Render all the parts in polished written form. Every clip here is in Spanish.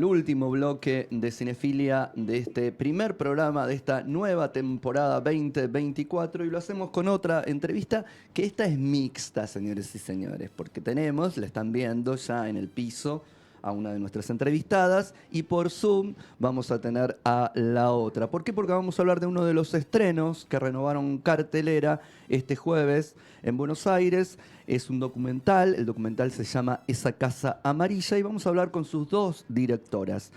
El último bloque de Cinefilia de este primer programa de esta nueva temporada 2024 y lo hacemos con otra entrevista que esta es mixta, señores y señores, porque tenemos, la están viendo ya en el piso, a una de nuestras entrevistadas y por Zoom vamos a tener a la otra. ¿Por qué? Porque vamos a hablar de uno de los estrenos que renovaron cartelera este jueves en Buenos Aires. Es un documental, el documental se llama Esa Casa Amarilla y vamos a hablar con sus dos directoras.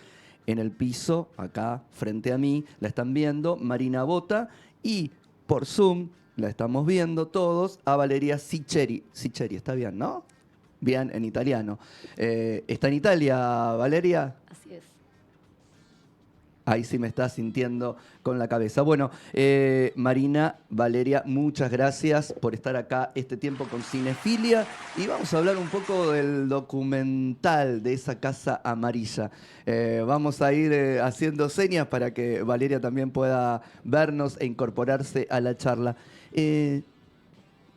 En el piso, acá frente a mí, la están viendo Marina Bota y por Zoom, la estamos viendo todos, a Valeria Sicheri. Sicheri, está bien, ¿no? Bien, en italiano. ¿Está en Italia, Valeria? Así es. Ahí sí me está sintiendo con la cabeza. Bueno, Marina, Valeria, muchas gracias por estar acá este tiempo con Cinefilia. Y vamos a hablar un poco del documental de Esa Casa Amarilla. Vamos a ir haciendo señas para que Valeria también pueda vernos e incorporarse a la charla.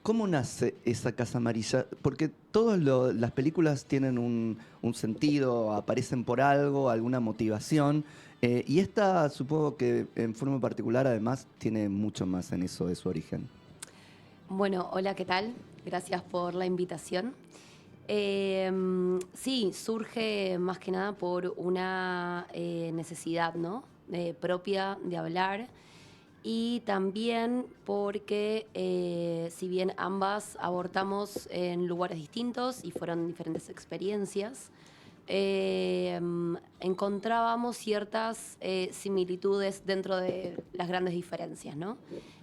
¿Cómo nace Esa Casa Amarilla? Porque todas las películas tienen un sentido, aparecen por algo, alguna motivación. Y esta, supongo que en forma particular, además, tiene mucho más en eso de su origen. Bueno, hola, ¿qué tal? Gracias por la invitación. Sí, surge más que nada por una necesidad, ¿no? Propia de hablar y también porque si bien ambas abortamos en lugares distintos y fueron diferentes experiencias, encontrábamos ciertas similitudes dentro de las grandes diferencias, ¿no?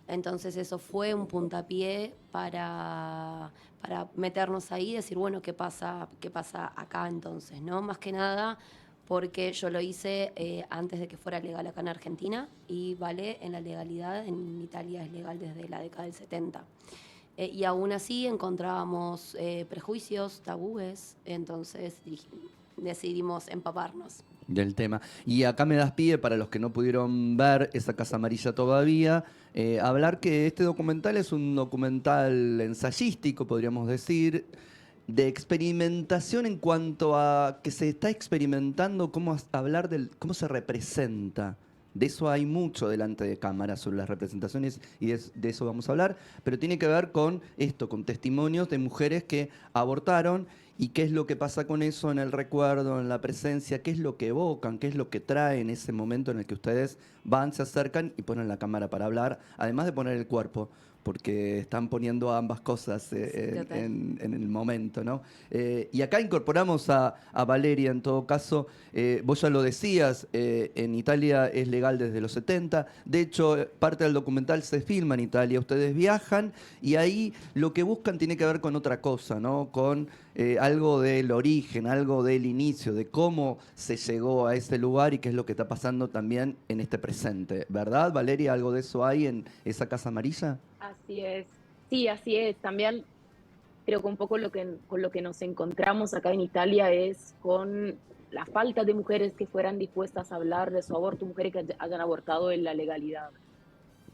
Entonces eso fue un puntapié para meternos ahí y decir, bueno, qué pasa acá entonces, ¿no? Más que nada porque yo lo hice antes de que fuera legal acá en Argentina y vale en la legalidad, en Italia es legal desde la década del 70. Y aún así encontrábamos prejuicios, tabúes, entonces decidimos empaparnos. Del tema. Y acá me das pie, para los que no pudieron ver Esa Casa Amarilla todavía, hablar que este documental es un documental ensayístico, podríamos decir, de experimentación en cuanto a que se está experimentando hablar del cómo se representa. De eso hay mucho delante de cámara sobre las representaciones y de eso vamos a hablar, pero tiene que ver con esto, con testimonios de mujeres que abortaron y qué es lo que pasa con eso en el recuerdo, en la presencia, qué es lo que evocan, qué es lo que traen ese momento en el que ustedes van, se acercan y ponen la cámara para hablar, además de poner el cuerpo, porque están poniendo ambas cosas Total. en el momento, ¿no? Y acá incorporamos a Valeria, en todo caso, vos ya lo decías, en Italia es legal desde los 70, de hecho, parte del documental se filma en Italia, ustedes viajan y ahí lo que buscan tiene que ver con otra cosa, ¿no? Con algo del origen, algo del inicio, de cómo se llegó a ese lugar y qué es lo que está pasando también en este presente, ¿verdad, Valeria? ¿Algo de eso hay en Esa Casa Amarilla? Así es. Sí, así es. También creo que un poco con lo que nos encontramos acá en Italia es con la falta de mujeres que fueran dispuestas a hablar de su aborto, mujeres que hayan abortado en la legalidad.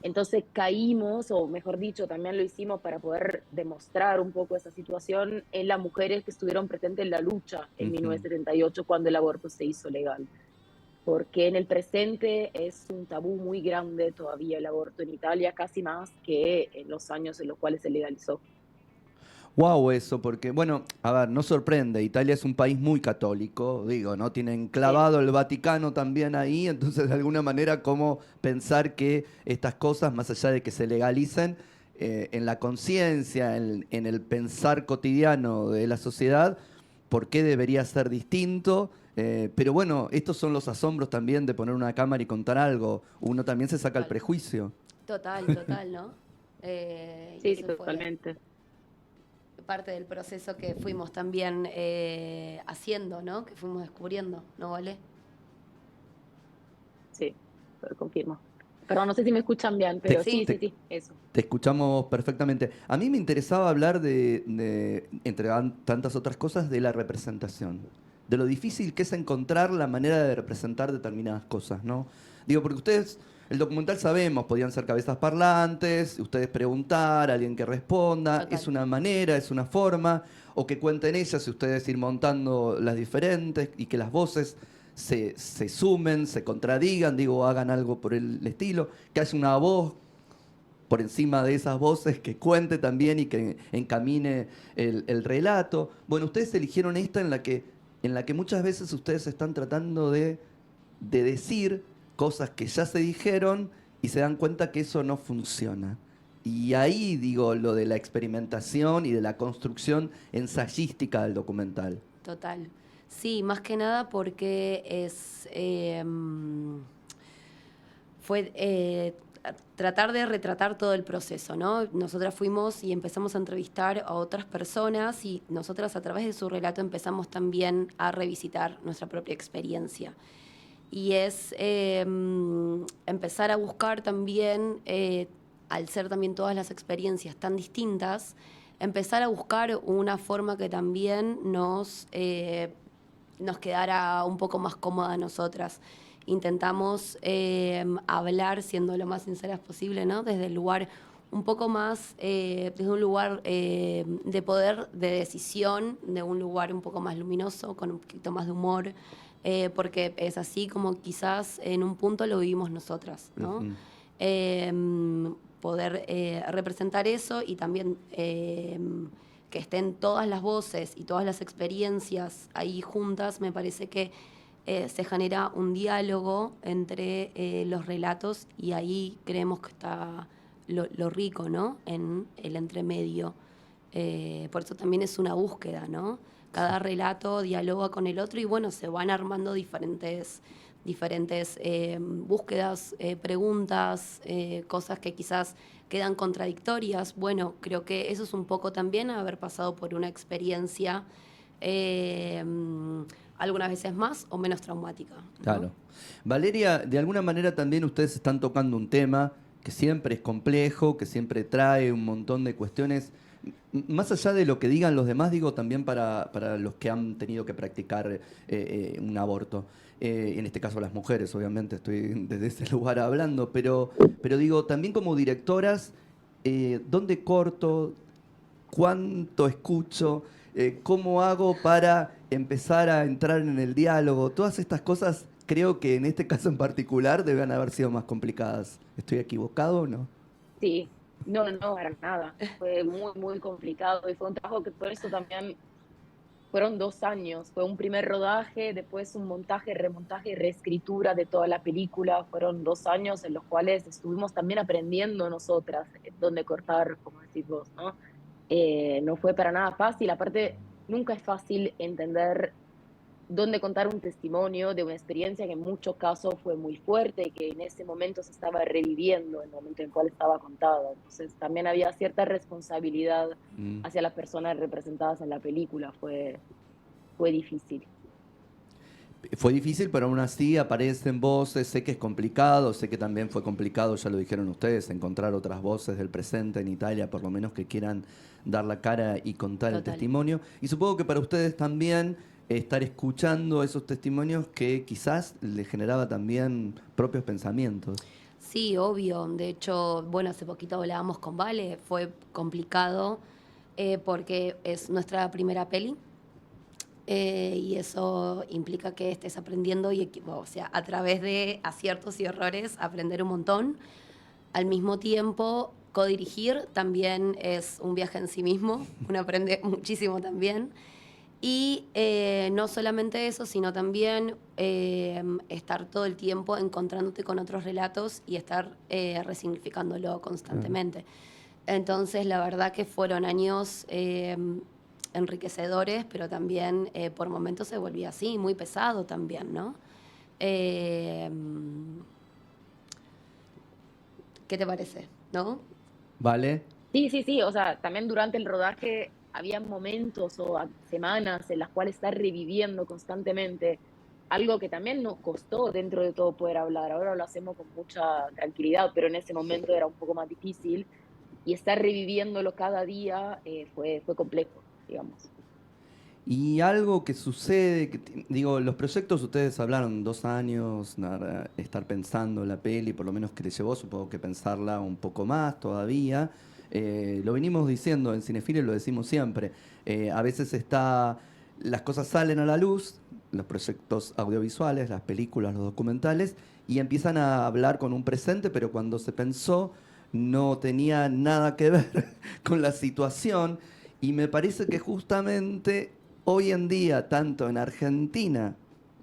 Entonces caímos, o mejor dicho, también lo hicimos para poder demostrar un poco esa situación en las mujeres que estuvieron presentes en la lucha en Ujú. 1978 cuando el aborto se hizo legal. Porque en el presente es un tabú muy grande todavía el aborto en Italia, casi más que en los años en los cuales se legalizó. Wow, eso, porque, bueno, a ver, no sorprende, Italia es un país muy católico, digo, ¿no? Tienen Sí, clavado el Vaticano también ahí, entonces de alguna manera, ¿cómo pensar que estas cosas, más allá de que se legalicen, en la conciencia, en el pensar cotidiano de la sociedad, por qué debería ser distinto? Pero bueno, estos son los asombros también de poner una cámara y contar algo, uno también se saca el Total, prejuicio. total, ¿no? Y sí, eso fue totalmente. parte del proceso que fuimos también haciendo, ¿no? Que fuimos descubriendo, ¿no, Vale? Sí, lo confirmo. Perdón, no sé si me escuchan bien, Te, pero sí, Sí, sí, te- sí, eso. Te escuchamos perfectamente. A mí me interesaba hablar entre tantas otras cosas, de la representación, de lo difícil que es encontrar la manera de representar determinadas cosas, ¿no? Digo, porque ustedes, el documental sabemos, podían ser cabezas parlantes, ustedes preguntar, alguien que responda, es total. una manera, es una forma, o que cuenten ellas y ustedes ir montando las diferentes y que las voces se sumen, se contradigan, digo, hagan algo por el estilo, que haya una voz por encima de esas voces que cuente también y que encamine el relato. Bueno, ustedes eligieron esta en la que muchas veces ustedes están tratando de decir cosas que ya se dijeron y se dan cuenta que eso no funciona. Y ahí digo lo de la experimentación y de la construcción ensayística del documental. Total. Sí, más que nada porque fue tratar de retratar todo el proceso, ¿no? Nosotras fuimos y empezamos a entrevistar a otras personas y nosotras a través de su relato empezamos también a revisitar nuestra propia experiencia. Y es empezar a buscar también, al ser también todas las experiencias tan distintas, empezar a buscar una forma que también nos quedara un poco más cómoda a nosotras. Intentamos hablar, siendo lo más sinceras posible, ¿no? Desde el lugar un poco más, desde un lugar de poder, de decisión, de un lugar un poco más luminoso, con un poquito más de humor, porque es así como quizás en un punto lo vivimos nosotras, ¿no? Poder representar eso y también que estén todas las voces y todas las experiencias ahí juntas, me parece que se genera un diálogo entre los relatos y ahí creemos que está lo rico, ¿no? En el entremedio. Por eso también es una búsqueda, ¿no? Cada relato dialoga con el otro y bueno, se van armando diferentes búsquedas, preguntas, cosas que quizás quedan contradictorias. Bueno, creo que eso es un poco también haber pasado por una experiencia algunas veces más o menos traumática, ¿no? Claro. Valeria, de alguna manera también ustedes están tocando un tema que siempre es complejo, que siempre trae un montón de cuestiones. Más allá de lo que digan los demás, digo también para los que han tenido que practicar un aborto. En este caso las mujeres, obviamente, estoy desde ese lugar hablando, pero digo, también como directoras, ¿dónde corto? ¿Cuánto escucho? ¿Cómo hago para empezar a entrar en el diálogo? Todas estas cosas creo que en este caso en particular deben haber sido más complicadas. ¿Estoy equivocado o no? Sí, no, para nada. Fue muy, muy complicado y fue un trabajo que por eso también fueron 2 años. Fue un primer rodaje, después un montaje, remontaje y reescritura de toda la película. Fueron 2 años en los cuales estuvimos también aprendiendo nosotras dónde cortar, como decís vos, ¿no? No fue para nada fácil. Aparte, nunca es fácil entender dónde contar un testimonio de una experiencia que en muchos casos fue muy fuerte y que en ese momento se estaba reviviendo, en el momento en el cual estaba contada. Entonces también había cierta responsabilidad hacia las personas representadas en la película. Fue difícil. Fue difícil, pero aún así aparecen voces. Sé que es complicado, sé que también fue complicado, ya lo dijeron ustedes, encontrar otras voces del presente en Italia, por lo menos que quieran dar la cara y contar el testimonio. Y supongo que para ustedes también estar escuchando esos testimonios que quizás les generaba también propios pensamientos. Sí, obvio. De hecho, bueno, hace poquito hablábamos con Vale, fue complicado porque es nuestra primera peli. Y eso implica que estés aprendiendo o sea, a través de aciertos y errores aprender un montón. Al mismo tiempo, codirigir también es un viaje en sí mismo, uno aprende muchísimo también. Y no solamente eso, sino también estar todo el tiempo encontrándote con otros relatos y estar resignificándolo constantemente. Entonces, la verdad que fueron años enriquecedores, pero también por momentos se volvía así, muy pesado también, ¿no? ¿Qué te parece? ¿No? ¿Vale? Sí, o sea, también durante el rodaje había momentos o semanas en las cuales estar reviviendo constantemente algo que también nos costó dentro de todo poder hablar. Ahora lo hacemos con mucha tranquilidad, pero en ese momento era un poco más difícil y estar reviviéndolo cada día fue complejo, digamos. Y algo que sucede, digo, los proyectos ustedes hablaron 2 años, estar pensando la peli, por lo menos que te llevó, supongo que pensarla un poco más todavía. Lo venimos diciendo en Cinefilia, lo decimos siempre. A veces está las cosas salen a la luz, los proyectos audiovisuales, las películas, los documentales, y empiezan a hablar con un presente, pero cuando se pensó no tenía nada que ver con la situación. Y me parece que justamente hoy en día, tanto en Argentina,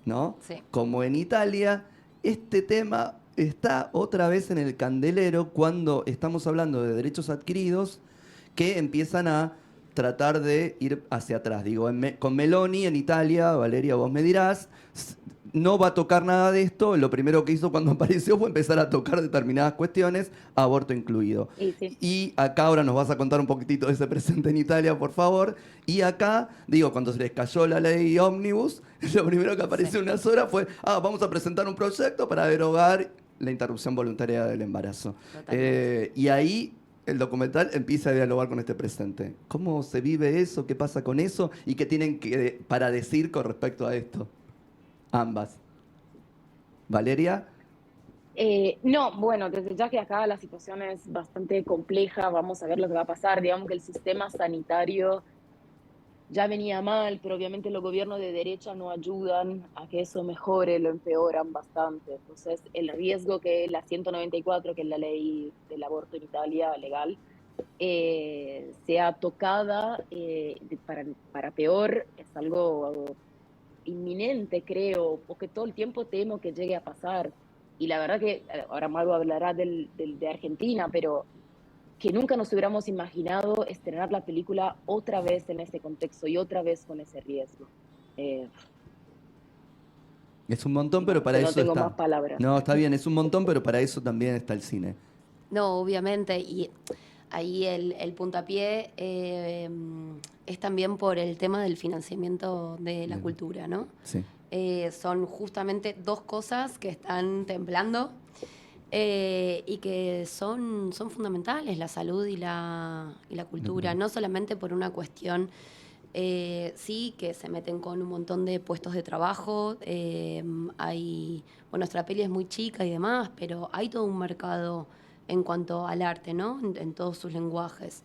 ¿no?, Sí. como en Italia, este tema está otra vez en el candelero cuando estamos hablando de derechos adquiridos que empiezan a tratar de ir hacia atrás. Digo, con Meloni en Italia, Valeria, vos me dirás, no va a tocar nada de esto. Lo primero que hizo cuando apareció fue empezar a tocar determinadas cuestiones, aborto incluido. Y sí. Y acá ahora nos vas a contar un poquitito de ese presente en Italia, por favor. Y acá, digo, cuando se les cayó la ley Ómnibus, lo primero que apareció en unas horas fue, vamos a presentar un proyecto para derogar la interrupción voluntaria del embarazo. Y ahí el documental empieza a dialogar con este presente. ¿Cómo se vive eso? ¿Qué pasa con eso? ¿Y qué tienen para decir con respecto a esto? Ambas. ¿Valeria? No, bueno, desde ya que acá la situación es bastante compleja, vamos a ver lo que va a pasar. Digamos que el sistema sanitario ya venía mal, pero obviamente los gobiernos de derecha no ayudan a que eso mejore, lo empeoran bastante. Entonces, el riesgo que la 194, que es la ley del aborto en Italia legal, sea tocada para peor, es algo inminente, creo, porque todo el tiempo temo que llegue a pasar. Y la verdad que, ahora Maru hablará de Argentina, pero que nunca nos hubiéramos imaginado estrenar la película otra vez en ese contexto y otra vez con ese riesgo. Es un montón, pero No, para no eso tengo está. más palabras. No, está bien, es un montón, pero para eso también está el cine. No, obviamente, y ahí el puntapié es también por el tema del financiamiento de la cultura, ¿no? Sí. Son justamente dos cosas que están temblando y que son fundamentales, la salud y la cultura, no solamente por una cuestión, sí, que se meten con un montón de puestos de trabajo, bueno, nuestra peli es muy chica y demás, pero hay todo un mercado en cuanto al arte, ¿no? En todos sus lenguajes.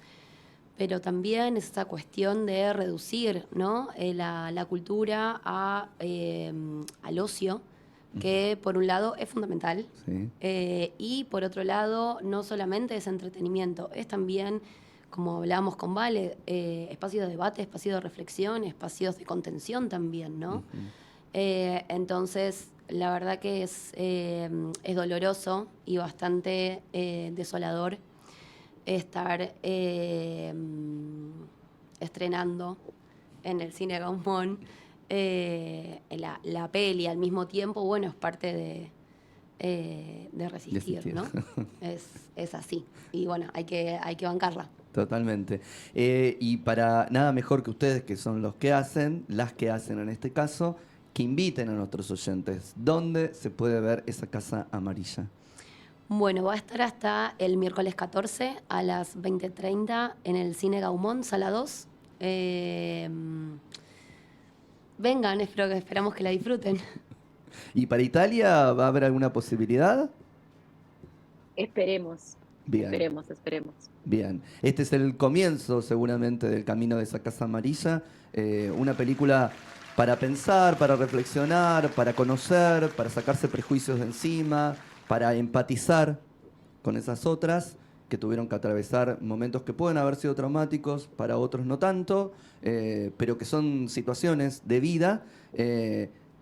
Pero también es esa cuestión de reducir, ¿no?, la cultura al ocio, que por un lado es fundamental, Sí. y por otro lado no solamente es entretenimiento, es también, como hablábamos con Vale, espacios de debate, espacios de reflexión, espacios de contención también, ¿no? Entonces, la verdad que es doloroso y bastante desolador estar estrenando en el Cine Gaumont la peli. Al mismo tiempo, bueno, es parte de resistir, ¿no? Es así. Y bueno, hay que bancarla. Totalmente. Y para nada mejor que ustedes, que son los que hacen, las que hacen en este caso, que inviten a nuestros oyentes. ¿Dónde se puede ver esa Casa Amarilla? Bueno, va a estar hasta el miércoles 14 a las 20:30 en el Cine Gaumont, sala 2. Vengan, esperamos que la disfruten. ¿Y para Italia va a haber alguna posibilidad? Esperemos. Bien. Esperemos. Bien. Este es el comienzo, seguramente, del camino de esa Casa Amarilla. Una película para pensar, para reflexionar, para conocer, para sacarse prejuicios de encima, para empatizar con esas otras que tuvieron que atravesar momentos que pueden haber sido traumáticos, para otros no tanto, pero que son situaciones de vida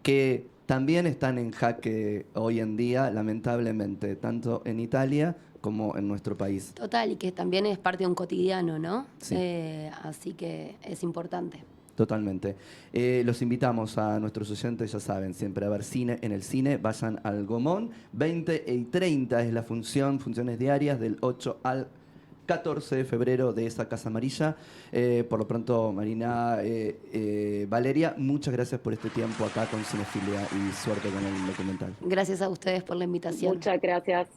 que también están en jaque hoy en día, lamentablemente, tanto en Italia como en nuestro país. Total, y que también es parte de un cotidiano, ¿no? Sí. Así que es importante. Totalmente. Los invitamos a nuestros oyentes, ya saben, siempre a ver cine en el cine. Vayan al Gaumont. 20:30 es la funciones diarias del 8 al 14 de febrero de esa Casa Amarilla. Por lo pronto, Marina, Valeria, muchas gracias por este tiempo acá con Cinefilia y suerte con el documental. Gracias a ustedes por la invitación. Muchas gracias.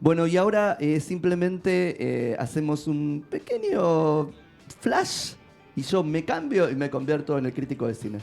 Bueno, y ahora simplemente hacemos un pequeño flash y yo me cambio y me convierto en el crítico de cine.